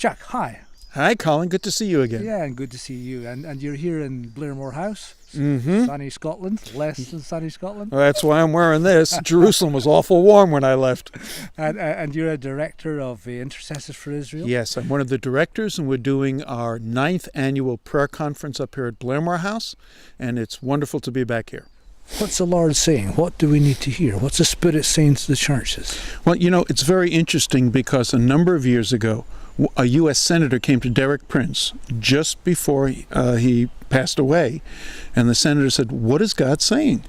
Jack, hi. Hi, Colin. Good to see you again. Yeah, and good to see you. And you're here in Blairmore House, Mm-hmm. sunny Scotland, less than sunny Scotland. Well, that's why I'm wearing this. Jerusalem was awful warm when I left. And you're a director of the Intercessors for Israel? Yes, I'm one of the directors, and we're doing our 9th annual prayer conference up here at Blairmore House, and it's wonderful to be back here. What's the Lord saying? What do we need to hear? What's the Spirit saying to the churches? Well, it's very interesting because a number of years ago, a U.S. Senator came to Derek Prince just before he passed away, and the senator said, "What is God saying?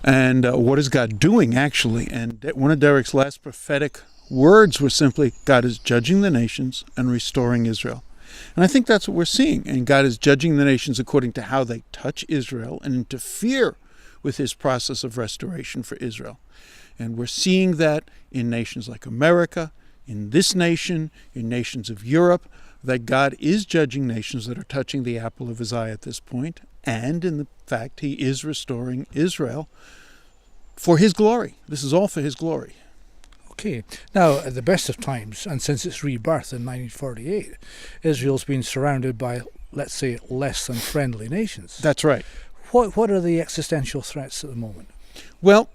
And what is God doing, actually?" And one of Derek's last prophetic words was simply, "God is judging the nations and restoring Israel." And I think that's what we're seeing. And God is judging the nations according to how they touch Israel and interfere with his process of restoration for Israel. And we're seeing that in nations like America, in this nation, in nations of Europe, that God is judging nations that are touching the apple of his eye at this point, and in the fact he is restoring Israel for his glory. This is all for his glory. Okay. Now, at the best of times, and since its rebirth in 1948, Israel's been surrounded by, let's say, less than friendly nations. That's right. What are the existential threats at the moment? Well,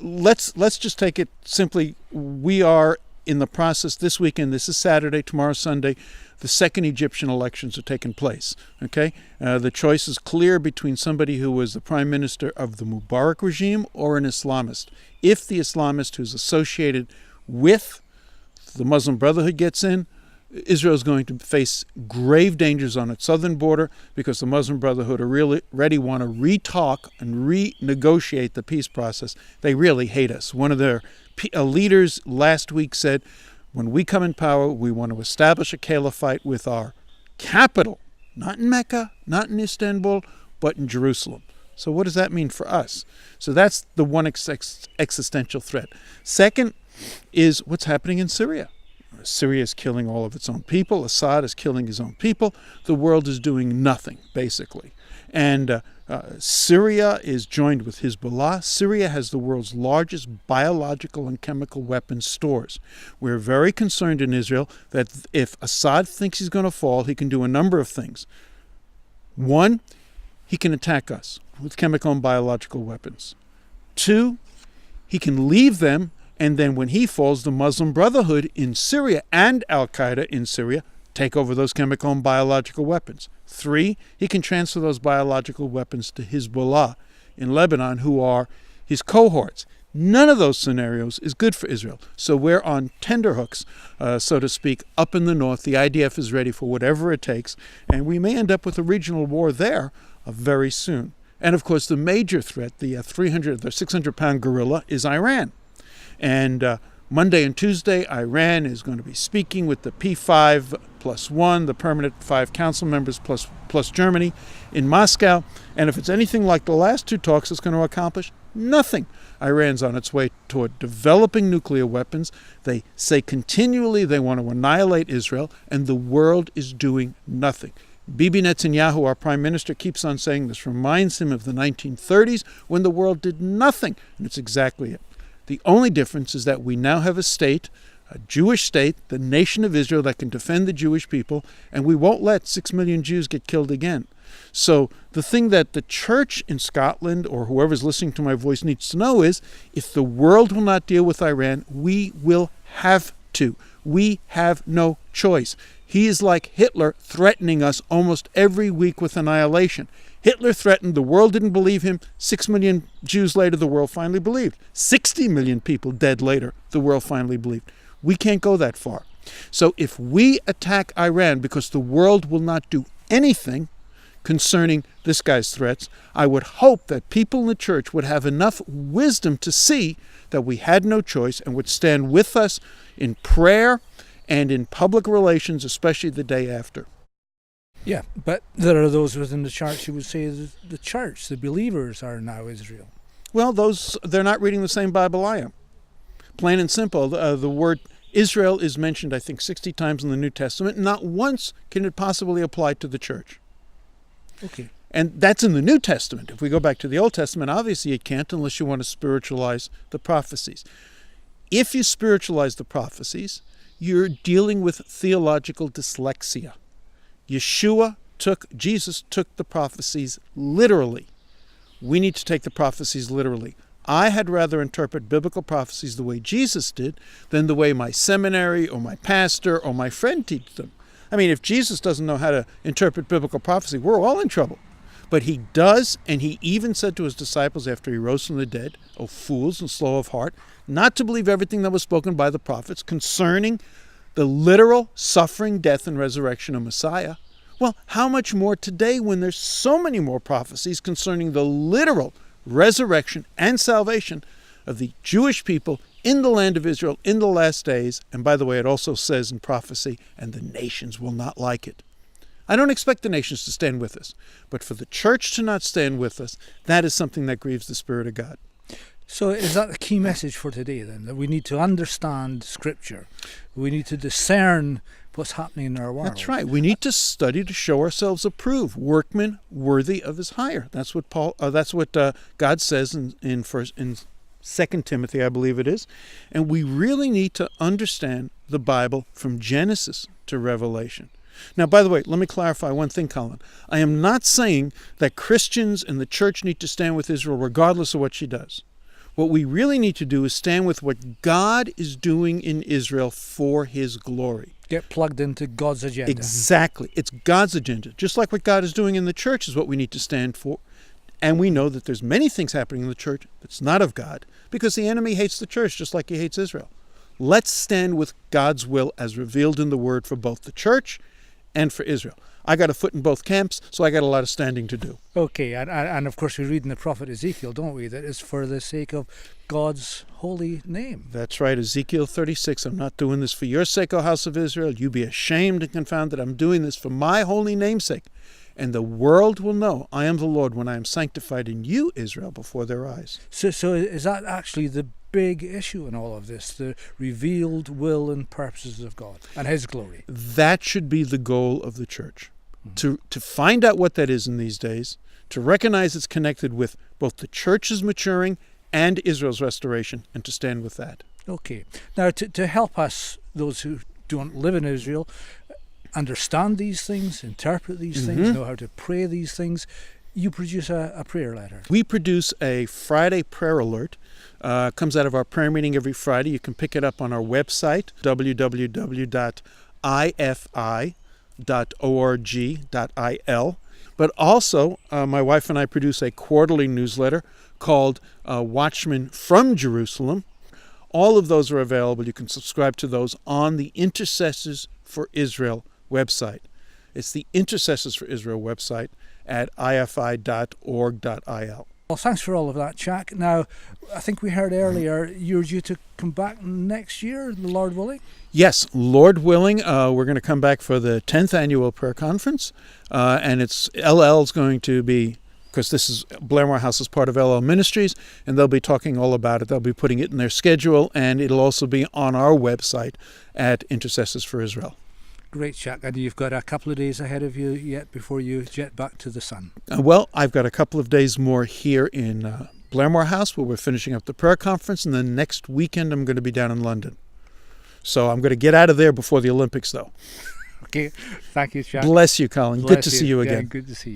let's just take it simply. We are in the process this weekend. This is Saturday, tomorrow Sunday. The second Egyptian elections are taking place. Okay, the choice is clear between somebody who was the prime minister of the Mubarak regime or an Islamist. If the Islamist who's associated with the Muslim Brotherhood gets in, Israel is going to face grave dangers on its southern border because the Muslim Brotherhood are really ready, want to re-talk and renegotiate the peace process. They really hate us. One of their leaders last week said, when we come in power, we want to establish a caliphate with our capital, not in Mecca, not in Istanbul, but in Jerusalem. So what does that mean for us? So that's the one existential threat. Second is what's happening in Syria. Syria is killing all of its own people. Assad is killing his own people. The world is doing nothing, basically. And Syria is joined with Hezbollah. Syria has the world's largest biological and chemical weapons stores. We're very concerned in Israel that if Assad thinks he's going to fall, he can do a number of things. One, he can attack us with chemical and biological weapons. Two, he can leave them, and then when he falls, the Muslim Brotherhood in Syria and Al-Qaeda in Syria take over those chemical and biological weapons. Three, he can transfer those biological weapons to Hezbollah in Lebanon, who are his cohorts. None of those scenarios is good for Israel. So we're on tenterhooks, so to speak, up in the north. The IDF is ready for whatever it takes, and we may end up with a regional war there very soon. And of course, the major threat, the 600-pound gorilla, is Iran. And Monday and Tuesday, Iran is going to be speaking with the P5+1, the permanent 5 council members plus Germany in Moscow. And if it's anything like the last two talks, it's going to accomplish nothing. Iran's on its way toward developing nuclear weapons. They say continually they want to annihilate Israel, and the world is doing nothing. Bibi Netanyahu, our prime minister, keeps on saying this reminds him of the 1930s when the world did nothing, and it's exactly it. The only difference is that we now have a state, a Jewish state, the nation of Israel, that can defend the Jewish people, and we won't let 6 million Jews get killed again. So the thing that the church in Scotland, or whoever's listening to my voice, needs to know is, if the world will not deal with Iran, we will have to. We have no choice. He is like Hitler, threatening us almost every week with annihilation. Hitler threatened, the world didn't believe him. 6 million Jews later, the world finally believed. 60 million people dead later, the world finally believed. We can't go that far. So if we attack Iran because the world will not do anything concerning this guy's threats, I would hope that people in the church would have enough wisdom to see that we had no choice and would stand with us in prayer and in public relations, especially the day after. Yeah, but there are those within the church who would say that the church, the believers, are now Israel. Well, they're not reading the same Bible I am. Plain and simple, the word Israel is mentioned, I think, 60 times in the New Testament. Not once can it possibly apply to the church. Okay. And that's in the New Testament. If we go back to the Old Testament, obviously it can't unless you want to spiritualize the prophecies. If you spiritualize the prophecies, you're dealing with theological dyslexia. Jesus took the prophecies literally. We need to take the prophecies literally. I had rather interpret biblical prophecies the way Jesus did than the way my seminary or my pastor or my friend teach them. I mean, if Jesus doesn't know how to interpret biblical prophecy, we're all in trouble. But he does, and he even said to his disciples after he rose from the dead, "O fools and slow of heart, not to believe everything that was spoken by the prophets concerning the literal suffering, death, and resurrection of Messiah." Well, how much more today when there's so many more prophecies concerning the literal resurrection and salvation of the Jewish people in the land of Israel in the last days. And by the way, it also says in prophecy, and the nations will not like it. I don't expect the nations to stand with us, but for the church to not stand with us, that is something that grieves the Spirit of God. So is that the key message for today then, that we need to understand Scripture? We need to discern what's happening in our world? That's right. We need to study to show ourselves approved, workmen worthy of his hire. That's what God says in 2 Timothy, I believe it is. And we really need to understand the Bible from Genesis to Revelation. Now, by the way, let me clarify one thing, Colin. I am not saying that Christians in the church need to stand with Israel regardless of what she does. What we really need to do is stand with what God is doing in Israel for his glory. Get plugged into God's agenda. Exactly. It's God's agenda. Just like what God is doing in the church is what we need to stand for. And we know that there's many things happening in the church that's not of God, because the enemy hates the church just like he hates Israel. Let's stand with God's will as revealed in the Word for both the church and for Israel. I got a foot in both camps, so I got a lot of standing to do. Okay, and of course we read in the prophet Ezekiel, don't we, that it's for the sake of God's holy name. That's right, Ezekiel 36, I'm not doing this for your sake, O house of Israel. You be ashamed and confounded. I'm doing this for my holy name's sake. And the world will know I am the Lord when I am sanctified in you, Israel, before their eyes. So is that actually the big issue in all of this, the revealed will and purposes of God and his glory? That should be the goal of the church. To find out what that is in these days, to recognize it's connected with both the church's maturing and Israel's restoration, and to stand with that. Okay. Now, to help us, those who don't live in Israel, understand these things, interpret these things, know how to pray these things, you produce a prayer letter. We produce a Friday prayer alert. Comes out of our prayer meeting every Friday. You can pick it up on our website, www.ifi.org.il. But also, my wife and I produce a quarterly newsletter called Watchmen from Jerusalem. All of those are available. You can subscribe to those on the Intercessors for Israel website. It's the Intercessors for Israel website at ifi.org.il. Well, thanks for all of that, Jack. Now, I think we heard earlier you're due to come back next year, Lord willing? Yes, Lord willing. We're going to come back for the 10th annual prayer conference. And it's LL's going to be, because this is Blairmore House is part of LL Ministries, and they'll be talking all about it. They'll be putting it in their schedule, and it'll also be on our website at Intercessors for Israel. Great, Jack. And you've got a couple of days ahead of you yet before you jet back to the sun. Well, I've got a couple of days more here in Blairmore House where we're finishing up the prayer conference, and then next weekend I'm going to be down in London. So I'm going to get out of there before the Olympics, though. Okay. Thank you, Jack. Bless you, Colin. Good to see you again. Yeah, good to see you.